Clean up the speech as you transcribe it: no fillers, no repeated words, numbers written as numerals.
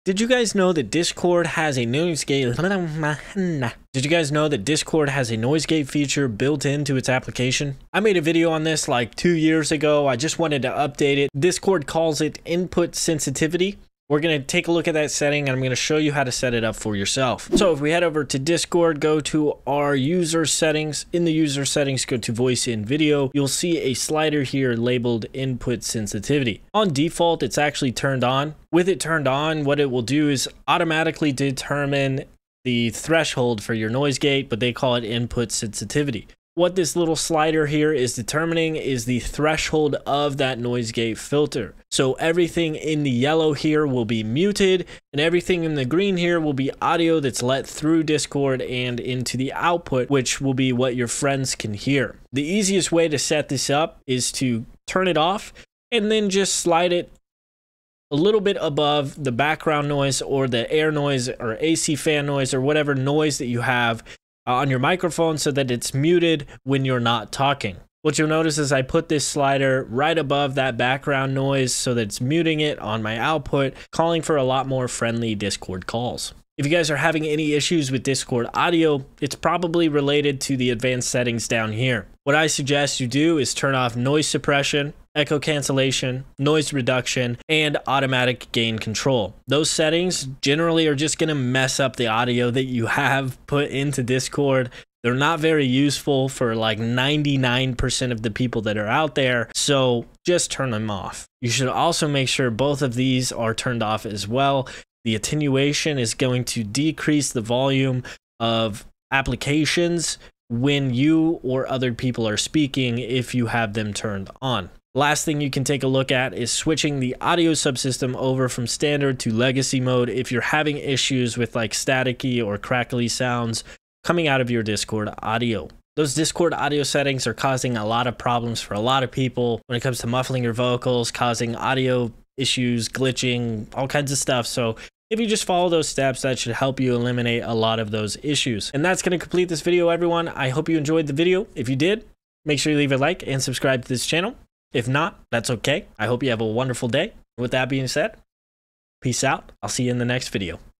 Did you guys know that Discord has a noise gate? Did you guys know that Discord has a noise gate feature built into its application? I made a video on this like 2 years ago. I just wanted to update it. Discord calls it input sensitivity. We're going to take a look at that setting and I'm going to show you how to set it up for yourself. So if we head over to Discord, go to our user settings. In the user settings, go to voice in video. You'll see a slider here labeled input sensitivity. On default, it's actually turned on. With it turned on, what it will do is automatically determine the threshold for your noise gate, but they call it input sensitivity. What this little slider here is determining is the threshold of that noise gate filter. So everything in the yellow here will be muted and everything in the green here will be audio that's let through Discord and into the output, which will be what your friends can hear. The easiest way to set this up is to turn it off and then just slide it a little bit above the background noise or the air noise or AC fan noise or whatever noise that you have on your microphone so that it's muted when you're not talking. What you'll notice is I put this slider right above that background noise so that it's muting it on my output, calling for a lot more friendly Discord calls. If you guys are having any issues with Discord audio, it's probably related to the advanced settings down here. What I suggest you do is turn off noise suppression, echo cancellation, noise reduction, and automatic gain control. Those settings generally are just going to mess up the audio that you have put into Discord. They're not very useful for like 99% of the people that are out there, so just turn them off. You should also make sure both of these are turned off as well. The attenuation is going to decrease the volume of applications when you or other people are speaking if you have them turned on. Last thing you can take a look at is switching the audio subsystem over from standard to legacy mode if you're having issues with like staticky or crackly sounds coming out of your Discord audio. Those Discord audio settings are causing a lot of problems for a lot of people when it comes to muffling your vocals, causing audio issues, glitching, all kinds of stuff. So if you just follow those steps, that should help you eliminate a lot of those issues. And that's going to complete this video, everyone. I hope you enjoyed the video. If you did, make sure you leave a like and subscribe to this channel. If not, that's okay. I hope you have a wonderful day. With that being said, peace out. I'll see you in the next video.